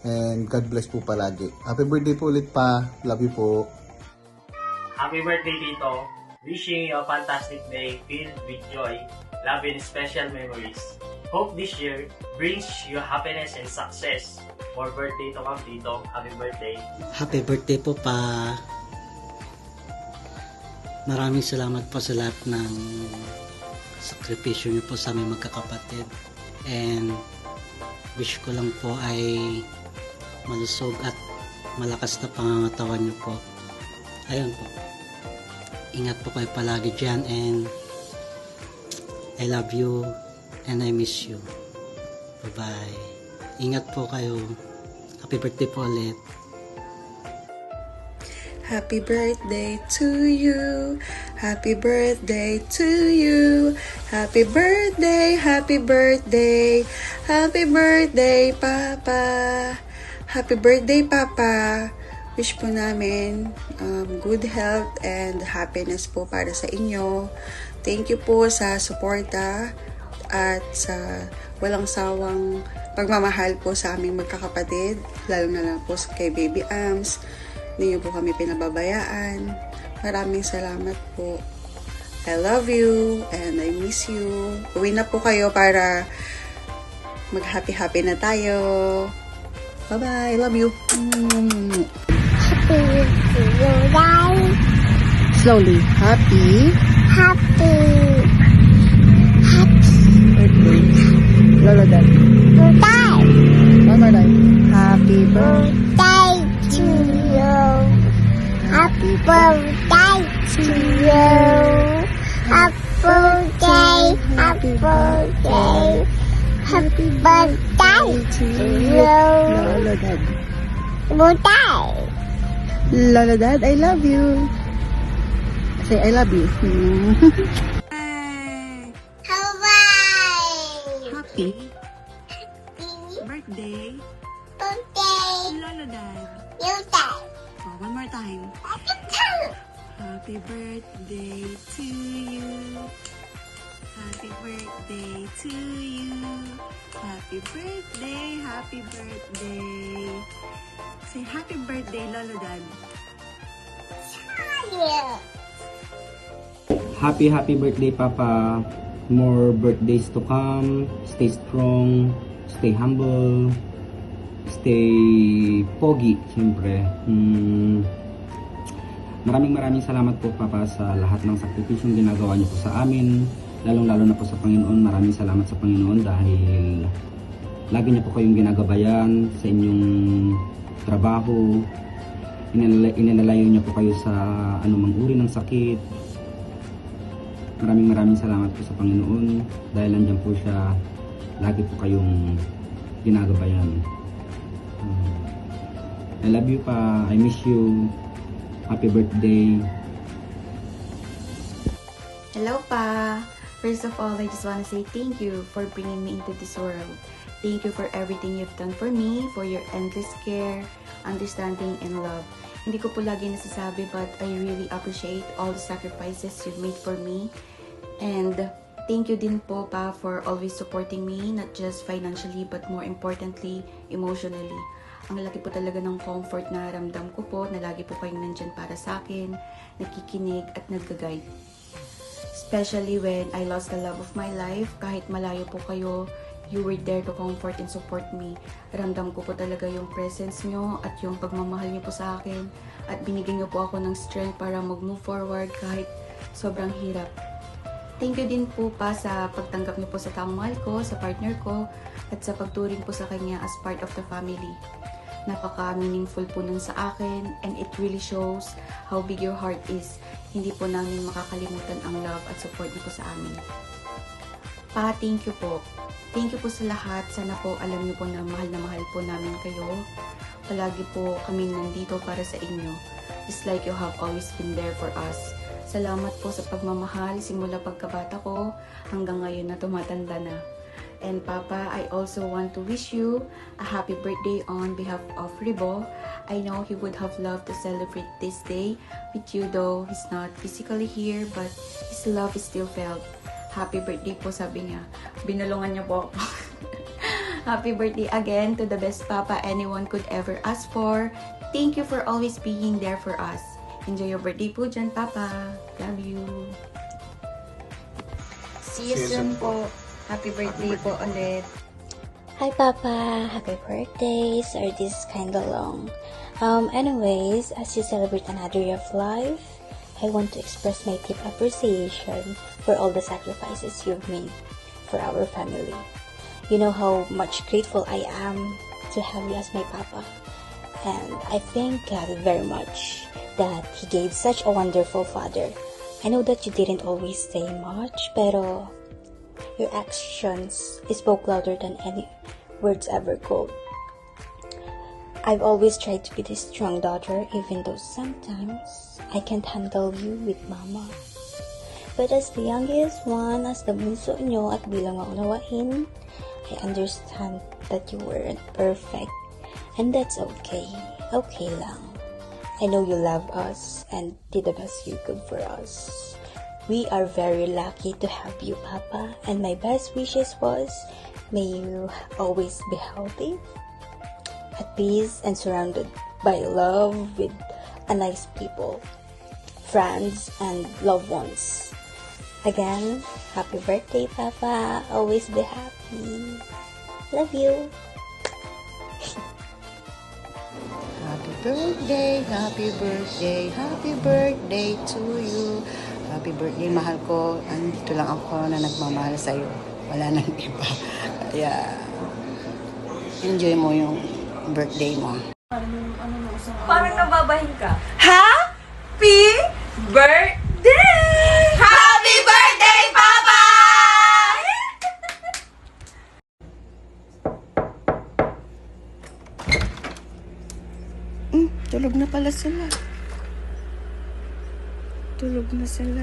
And God bless po palagi. Happy birthday po ulit pa. Love you po. Happy birthday, Tito. Wishing you a fantastic day filled with joy, love, and special memories. Hope this year brings you happiness and success. More birthday to come, Tito. Happy birthday. Happy birthday po pa. Maraming salamat po sa lahat ng sakripisyo niyo po sa aming magkakapatid. And wish ko lang po ay malusog at malakas na pangangatawan niyo po. Ayun po. Ingat po kayo palagi dyan, and I love you and I miss you. Bye-bye. Ingat po kayo. Happy birthday po ulit. Happy birthday to you. Happy birthday to you. Happy birthday, happy birthday. Happy birthday, Papa. Happy birthday, Papa. Wish po namin good health and happiness po para sa inyo. Thank you po sa suporta at sa walang sawang pagmamahal po sa aming magkakapatid, lalo na lang po kay Baby Ams. Hindi niyo po kami pinababayaan. Maraming salamat po. I love you and I miss you. Uwi na po kayo para mag-happy-happy na tayo. Bye-bye. I love you. Slowly. Happy. Birthday. Lolo Dad. One more time. Happy birthday to you. Happy birthday to you. Happy birthday. Happy birthday. Happy birthday to you. Lolo Dad. Lolo Dad, I love you. Say, I love you. Happy birthday. Lolo Dad. Oh, one more time. Happy birthday to you. Happy birthday to you. Happy birthday, happy birthday. Say happy birthday, Lolo Dad. Happy birthday, Papa. More birthdays to come. Stay strong, stay humble, stay pogi, siyempre. Maraming salamat po, Papa, sa lahat ng sakripisyong ginagawa niyo po sa amin. Lalong-lalo na po sa Panginoon. Maraming salamat sa Panginoon dahil lagi niyo po kayong ginagabayan sa inyong trabaho. Inilalayo niyo po kayo sa anumang uri ng sakit. Maraming salamat po sa Panginoon dahil nandiyan po siya. Lagi po kayong ginagabayan. I love you, pa. I miss you. Happy birthday. Hello, Pa. First of all, I just want to say thank you for bringing me into this world. Thank you for everything you've done for me, for your endless care, understanding, and love. Hindi ko po lagi nasasabi, but I really appreciate all the sacrifices you've made for me. And thank you din po, Pa, for always supporting me, not just financially, but more importantly, emotionally. Ang laki po talaga ng comfort na ramdam ko po, na lagi po kayong nandyan para sa akin, nakikinig at nag-guide. Especially when I lost the love of my life, kahit malayo po kayo, you were there to comfort and support me. Ramdam ko po talaga yung presence nyo at yung pagmamahal nyo po sa akin, at binigyan nyo po ako ng strength para mag-move forward kahit sobrang hirap. Thank you din po, Pa, sa pagtanggap niyo po sa taong mahal ko, sa partner ko, at sa pagturing po sa kanya as part of the family. Napaka-meaningful po nun sa akin, and it really shows how big your heart is. Hindi po namin makakalimutan ang love at support niyo po sa amin. Pa, thank you po. Thank you po sa lahat. Sana po alam niyo po na mahal po namin kayo. Palagi po kaming nandito para sa inyo. Just like you have always been there for us. Salamat po sa pagmamahal simula pagkabata ko hanggang ngayon na tumatanda na. And Papa, I also want to wish you a happy birthday on behalf of Ribo. I know he would have loved to celebrate this day with you, though he's not physically here, but his love is still felt. Happy birthday po, sabi niya. Binulungan niya po ako. Happy birthday again to the best papa anyone could ever ask for. Thank you for always being there for us. Enjoy your birthday po dyan, papa. Love you. See you soon po. Happy birthday po ulit. Hi Papa, happy birthday. Sorry this is kinda long. Anyways, as you celebrate another year of life, I want to express my deep appreciation for all the sacrifices you've made for our family. You know how much grateful I am to have you as my Papa. And I thank God very much that He gave such a wonderful father. I know that you didn't always say much, pero your actions spoke louder than any words ever could. I've always tried to be the strong daughter, even though sometimes I can't handle you with mama. But as the youngest one, as the bunso nyo at bilang maunawain, I understand that you weren't perfect. And that's okay. Okay lang. I know you love us and did the best you could for us. We are very lucky to have you, Papa. And my best wishes was, may you always be healthy, at peace, and surrounded by love with a nice people, friends, and loved ones. Again, happy birthday, Papa. Always be happy. Love you. Happy birthday, happy birthday, happy birthday to you. Happy birthday, mahal ko. Andito lang ako na nagmamahal sa'yo. Wala nang iba. Kaya, enjoy mo yung birthday mo. Parang nababahin ka. Happy birthday! Happy birthday, Papa! Tulog na pala sila. Tulog na sila.